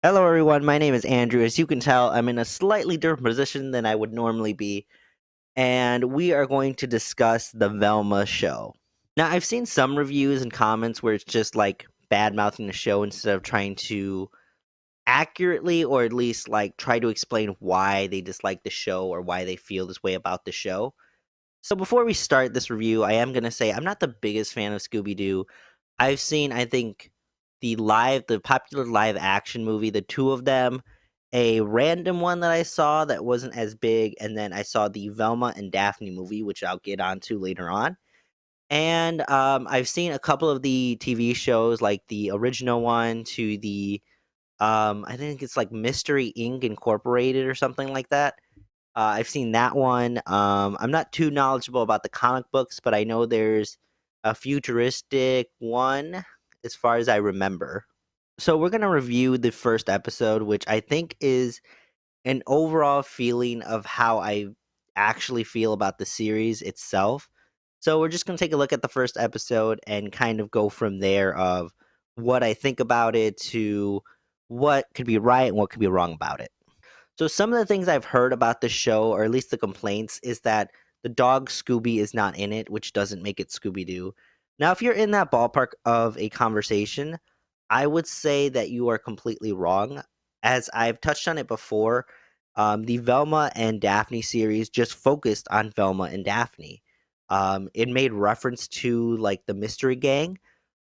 Hello, everyone. My name is Andrew. As you can tell, I'm in a slightly different position than I would normally be, and we are going to discuss the Velma show. Now, I've seen some reviews and comments where it's just like bad mouthing the show instead of trying to accurately or at least like try to explain why they dislike the show or why they feel this way about the show. So, before we start this review, I am going to say I'm not the biggest fan of Scooby Doo. I've seen, I think, the popular live action movie, the two of them, a random one that I saw that wasn't as big, and then I saw the Velma and Daphne movie, which I'll get onto later on. And I've seen a couple of the TV shows, like the original one to the, I think it's like Mystery Inc. Incorporated or something like that. I've seen that one. I'm not too knowledgeable about the comic books, but I know there's a futuristic one as far as I remember. So we're going to review the first episode, which I think is an overall feeling of how I actually feel about the series itself. So we're just going to take a look at the first episode and kind of go from there of what I think about it to what could be right and what could be wrong about it. So some of the things I've heard about the show, or at least the complaints, is that the dog Scooby is not in it, which doesn't make it Scooby Doo. Now, if you're in that ballpark of a conversation, I would say that you are completely wrong. As I've touched on it before, the Velma and Daphne series just focused on Velma and Daphne. It made reference to like the mystery gang,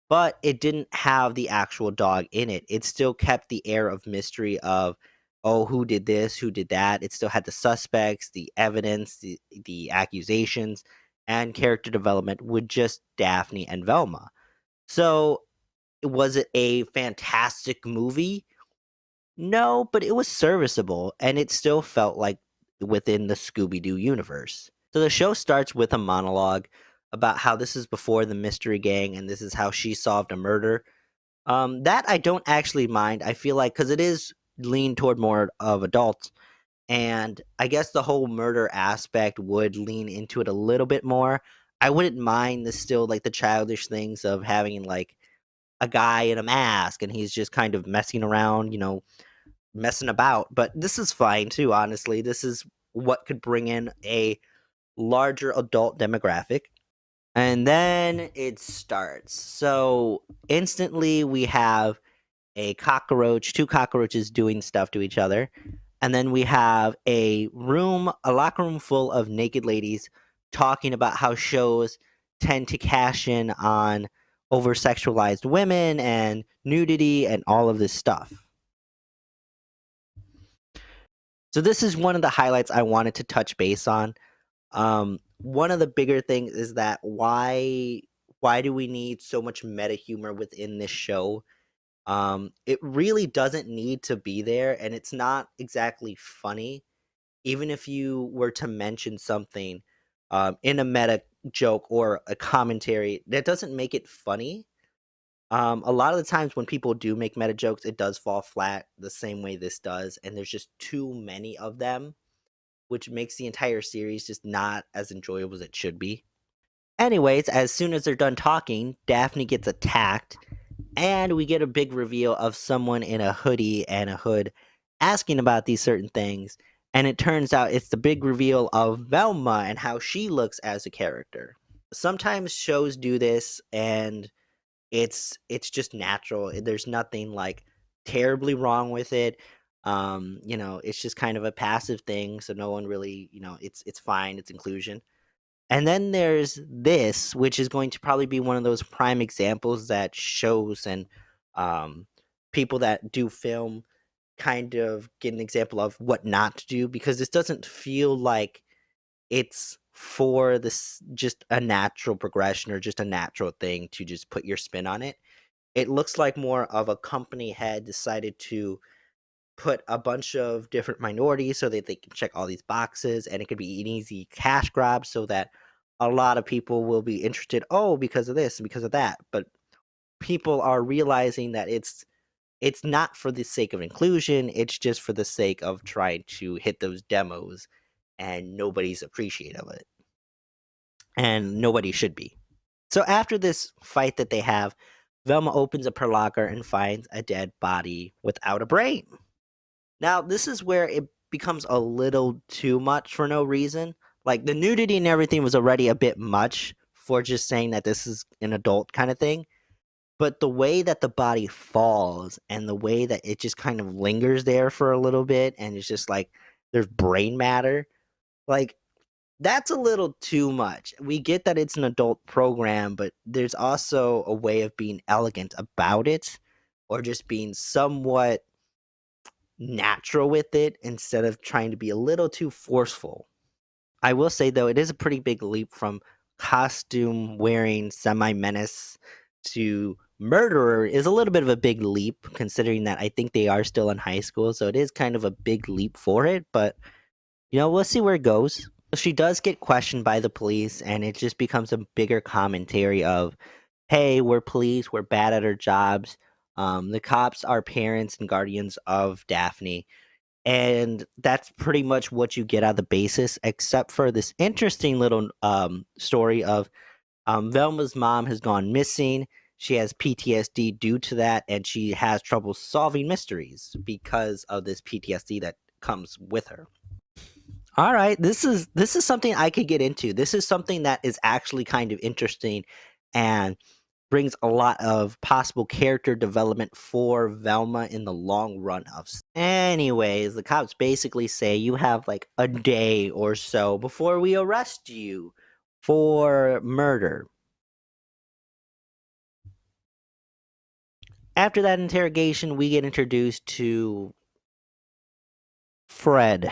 but it didn't have the actual dog in it. It still kept the air of mystery of, oh, who did this, who did that. It still had the suspects, the evidence, the accusations, and character development with just Daphne and Velma. So, was it a fantastic movie? No, but it was serviceable, and it still felt like within the Scooby Doo universe. So the show starts with a monologue about how this is before the mystery gang and this is how she solved a murder. That I don't actually mind. I feel like because it is leaned toward more of adults, and I guess the whole murder aspect would lean into it a little bit more. I wouldn't mind the still like the childish things of having like a guy in a mask and he's just kind of messing around, messing about. But this is fine too, honestly. This is what could bring in a larger adult demographic. And then it starts. So instantly we have two cockroaches doing stuff to each other. And then we have a locker room full of naked ladies talking about how shows tend to cash in on over sexualized women and nudity and all of this stuff. So this is one of the highlights I wanted to touch base on. One of the bigger things is that why do we need so much meta humor within this show? It really doesn't need to be there, and it's not exactly funny. Even if you were to mention something in a meta joke or a commentary, that doesn't make it funny. A lot of the times when people do make meta jokes, it does fall flat the same way this does, and there's just too many of them, which makes the entire series just not as enjoyable as it should be. Anyways, as soon as they're done talking, Daphne gets attacked, and we get a big reveal of someone in a hoodie and a hood asking about these certain things. And it turns out it's the big reveal of Velma and how she looks as a character. Sometimes shows do this, and it's just natural. There's nothing like terribly wrong with it. It's just kind of a passive thing, so no one really, it's fine. It's inclusion. And then there's this, which is going to probably be one of those prime examples that shows and um, people that do film kind of get an example of what not to do because this doesn't feel like it's for this just a natural progression or just a natural thing to just put your spin on it. It looks like more of a company had decided to put a bunch of different minorities so that they can check all these boxes and it could be an easy cash grab so that a lot of people will be interested, oh, because of this and because of that. But people are realizing that it's not for the sake of inclusion, it's just for the sake of trying to hit those demos, and nobody's appreciative of it. And nobody should be. So after this fight that they have, Velma opens up her locker and finds a dead body without a brain. Now, this is where it becomes a little too much for no reason. Like, the nudity and everything was already a bit much for just saying that this is an adult kind of thing. But the way that the body falls and the way that it just kind of lingers there for a little bit and it's just like there's brain matter, like that's a little too much. We get that it's an adult program, but there's also a way of being elegant about it or just being somewhat natural with it instead of trying to be a little too forceful. I will say though, it is a pretty big leap from costume wearing semi menace to murderer is a little bit of a big leap considering that I think they are still in high school, so it is kind of a big leap for it, but we'll see where it goes. She does get questioned by the police and it just becomes a bigger commentary of, hey, we're police, we're bad at our jobs. The cops are parents and guardians of Daphne, and that's pretty much what you get out of the basis, except for this interesting little story of Velma's mom has gone missing. She has PTSD due to that, and she has trouble solving mysteries because of this PTSD that comes with her. All right, this is something I could get into. This is something that is actually kind of interesting and brings a lot of possible character development for Velma in the long run of. Anyways, the cops basically say you have like a day or so before we arrest you for murder. After that interrogation, we get introduced to Fred.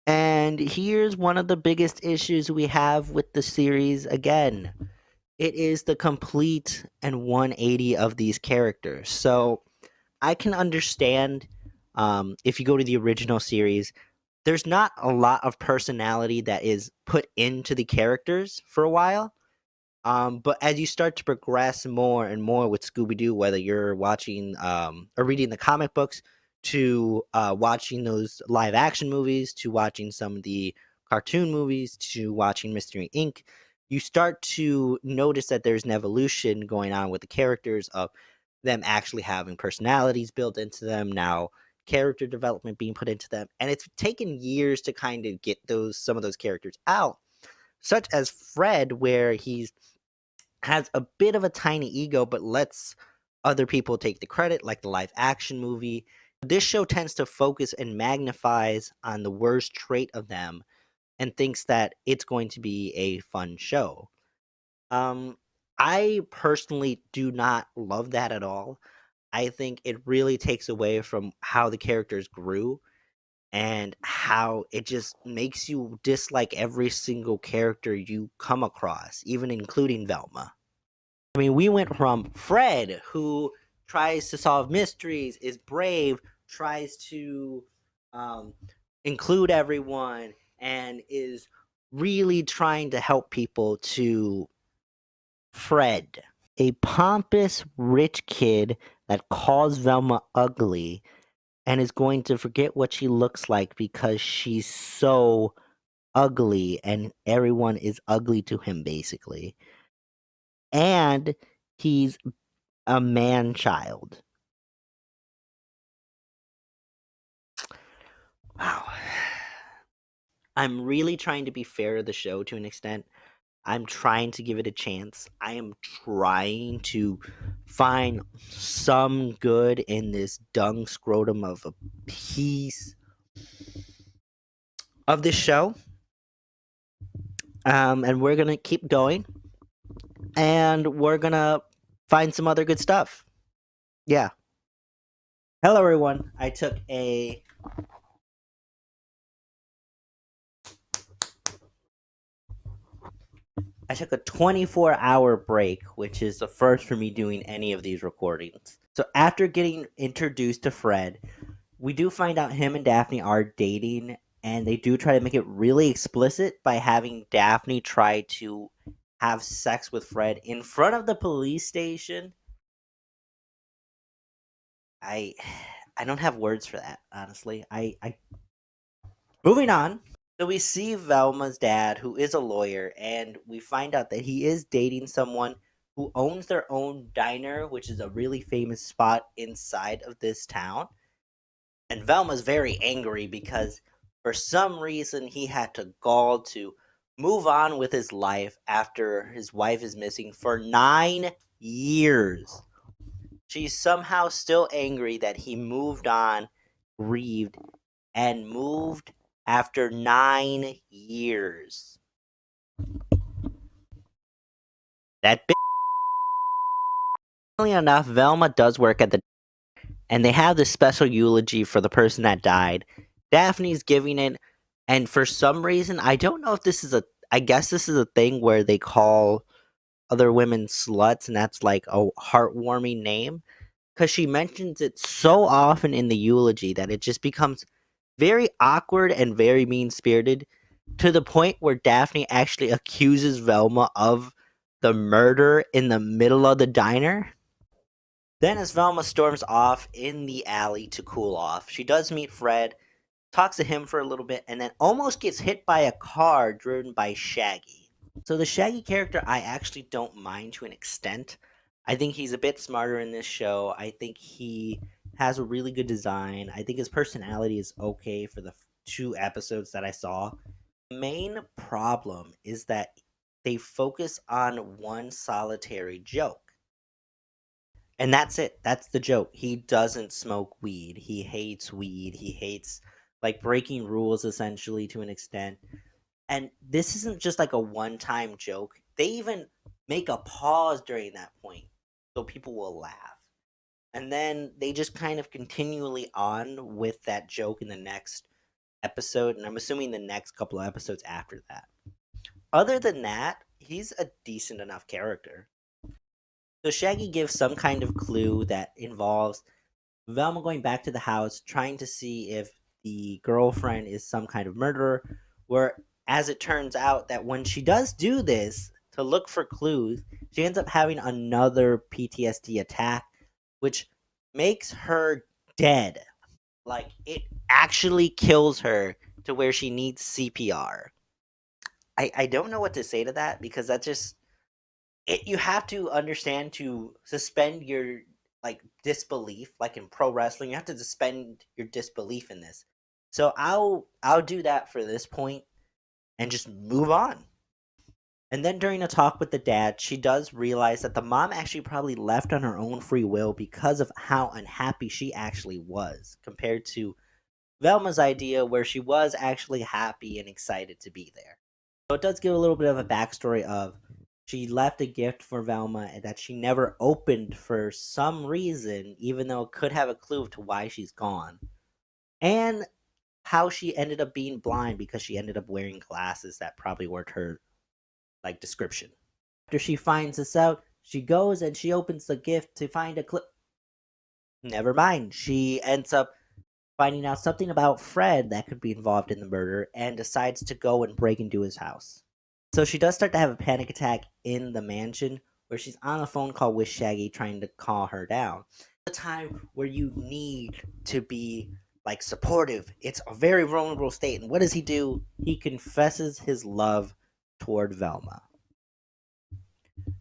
And here's one of the biggest issues we have with the series again. It is the complete and 180 of these characters. So I can understand if you go to the original series, there's not a lot of personality that is put into the characters for a while. But as you start to progress more and more with Scooby Doo, whether you're watching or reading the comic books, to watching those live action movies, to watching some of the cartoon movies, to watching Mystery Inc., you start to notice that there's an evolution going on with the characters of them actually having personalities built into them now, character development being put into them, and it's taken years to kind of get some of those characters out, such as Fred, where he's has a bit of a tiny ego, but lets other people take the credit, like the live action movie. This show tends to focus and magnifies on the worst trait of them and thinks that it's going to be a fun show. Um, I personally do not love that at all. I think it really takes away from how the characters grew and how it just makes you dislike every single character you come across, even including Velma. I mean, we went from Fred, who tries to solve mysteries, is brave, tries to um, include everyone, and is really trying to help people, to Fred, a pompous, rich kid that calls Velma ugly and is going to forget what she looks like because she's so ugly and everyone is ugly to him, basically. And he's a man child. Wow. I'm really trying to be fair to the show to an extent. I'm trying to give it a chance. I am trying to find some good in this dung scrotum of a piece of this show. And we're going to keep going. And we're going to find some other good stuff. Yeah. Hello, everyone. I took a 24-hour break, which is the first for me doing any of these recordings. So after getting introduced to Fred, we do find out him and Daphne are dating, and they do try to make it really explicit by having Daphne try to have sex with Fred in front of the police station. I I don't have words for that, honestly. I moving on. So we see Velma's dad, who is a lawyer, and we find out that he is dating someone who owns their own diner, which is a really famous spot inside of this town. And Velma's very angry because for some reason he had to gall to move on with his life after his wife is missing for 9 years. She's somehow still angry that he moved on, grieved, and moved after 9 years. That Funnily enough, Velma does work at the and they have this special eulogy for the person that died. Daphne's giving it, and for some reason, I don't know if this is a. I guess this is a thing where they call other women sluts, and that's like a heartwarming name because she mentions it so often in the eulogy that it just becomes very awkward and very mean spirited to the point where Daphne actually accuses Velma of the murder in the middle of the diner. Then, as Velma storms off in the alley to cool off, she does meet Fred, talks to him for a little bit, and then almost gets hit by a car driven by Shaggy. So, the Shaggy character, I actually don't mind to an extent. I think he's a bit smarter in this show. I think he has a really good design. I think his personality is okay for the 2 episodes that I saw. The main problem is that they focus on one solitary joke. And that's it. That's the joke. He doesn't smoke weed. He hates weed. He hates like breaking rules essentially to an extent. And this isn't just like a one-time joke. They even make a pause during that point so people will laugh. And then they just kind of continually on with that joke in the next episode, and I'm assuming the next couple of episodes after that. Other than that, he's a decent enough character. So Shaggy gives some kind of clue that involves Velma going back to the house, trying to see if the girlfriend is some kind of murderer. Where, as it turns out, that when she does do this to look for clues, she ends up having another PTSD attack, which makes her dead. Like, it actually kills her to where she needs CPR. I don't know what to say to that because that just you have to understand to suspend your like disbelief like in pro wrestling you have to suspend your disbelief in this, so I'll do that for this point and just move on. And then during a talk with the dad, she does realize that the mom actually probably left on her own free will because of how unhappy she actually was compared to Velma's idea where she was actually happy and excited to be there. So it does give a little bit of a backstory of she left a gift for Velma and that she never opened for some reason, even though it could have a clue to why she's gone. And how she ended up being blind because she ended up wearing glasses that probably weren't her like description. After she finds this out, she goes and she opens the gift to find a clip. Never mind. She ends up finding out something about Fred that could be involved in the murder and decides to go and break into his house. So she does start to have a panic attack in the mansion where she's on a phone call with Shaggy trying to calm her down. A time where you need to be like supportive. It's a very vulnerable state. And what does he do? He confesses his love toward Velma.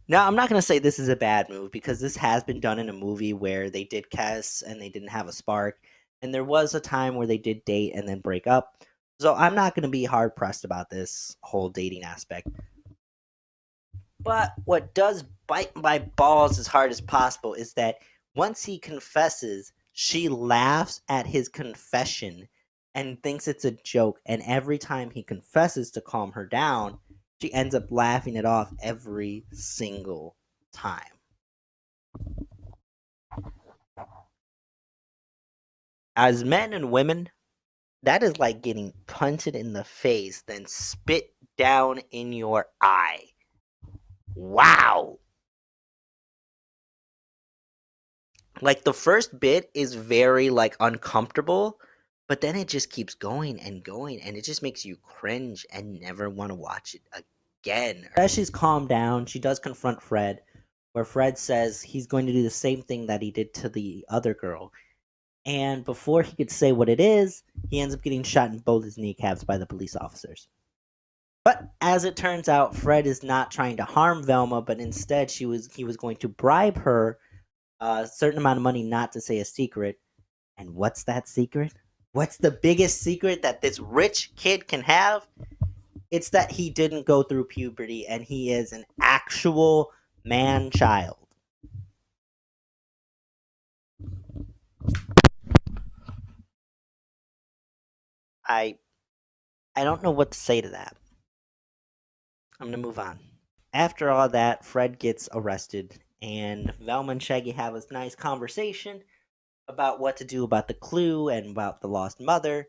Now, I'm not going to say this is a bad move because this has been done in a movie where they did kiss and they didn't have a spark. And there was a time where they did date and then break up. So I'm not going to be hard pressed about this whole dating aspect. But what does bite my balls as hard as possible is that once he confesses, she laughs at his confession and thinks it's a joke. And every time he confesses to calm her down, she ends up laughing it off every single time. As men and women, that is like getting punted in the face, then spit down in your eye. Wow. Like the first bit is very like uncomfortable, but then it just keeps going and going and it just makes you cringe and never want to watch it again. As she's calmed down, she does confront Fred, where Fred says he's going to do the same thing that he did to the other girl. And before he could say what it is, he ends up getting shot in both his kneecaps by the police officers. But as it turns out, Fred is not trying to harm Velma, but instead he was going to bribe her a certain amount of money not to say a secret. And what's that secret? What's the biggest secret that this rich kid can have? It's that he didn't go through puberty and he is an actual man child. I I don't know what to say to that. I'm gonna move on. After all that, Fred gets arrested, and Velma and Shaggy have this nice conversation about what to do about the clue and about the lost mother.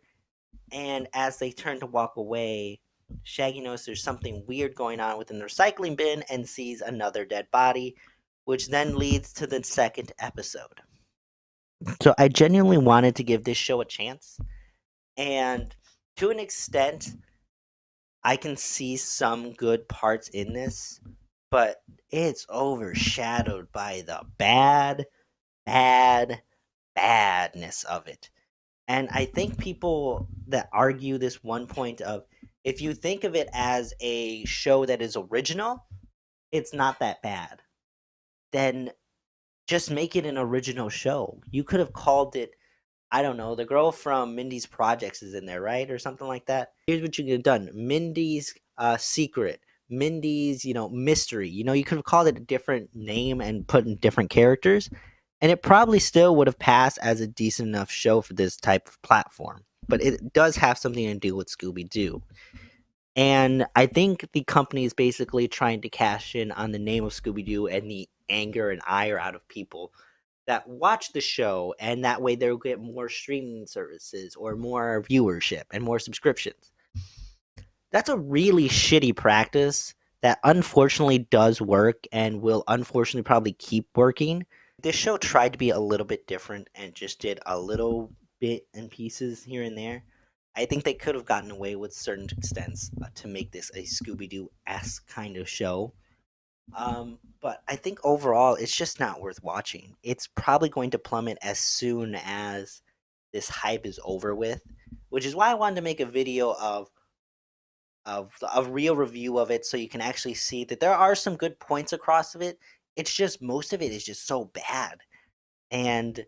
And as they turn to walk away, Shaggy knows there's something weird going on within the recycling bin and sees another dead body, which then leads to the second episode. So I genuinely wanted to give this show a chance, and to an extent, I can see some good parts in this, but it's overshadowed by the bad, badness of it. And I think people that argue this one point of if you think of it as a show that is original, it's not that bad. Then just make it an original show. You could have called it, I don't know, the girl from Mindy's Projects is in there, right? Or something like that. Here's what you could have done. Mindy's Secret. Mindy's, mystery. You could have called it a different name and put in different characters, and it probably still would have passed as a decent enough show for this type of platform. But it does have something to do with Scooby Doo. And I think the company is basically trying to cash in on the name of Scooby Doo and the anger and ire out of people that watch the show, and that way they'll get more streaming services or more viewership and more subscriptions. That's a really shitty practice that unfortunately does work and will unfortunately probably keep working. This show tried to be a little bit different and just did a little bit and pieces here and there. I think they could have gotten away with certain extents to make this a Scooby Doo esque kind of show. But I think overall, it's just not worth watching. It's probably going to plummet as soon as this hype is over with, which is why I wanted to make a video of a real review of it, so you can actually see that there are some good points across of it. It's just most of it is just so bad, and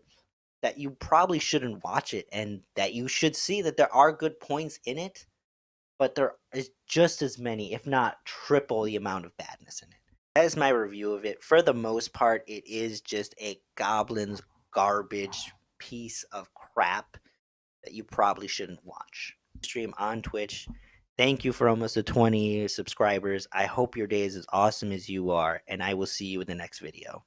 that you probably shouldn't watch it, and that you should see that there are good points in it, but there is just as many, if not triple the amount of badness in it. That is my review of it. For the most part, it is just a Goblin's garbage piece of crap that you probably shouldn't watch. Stream on Twitch. Thank you for almost 20 subscribers. I hope your day is as awesome as you are, and I will see you in the next video.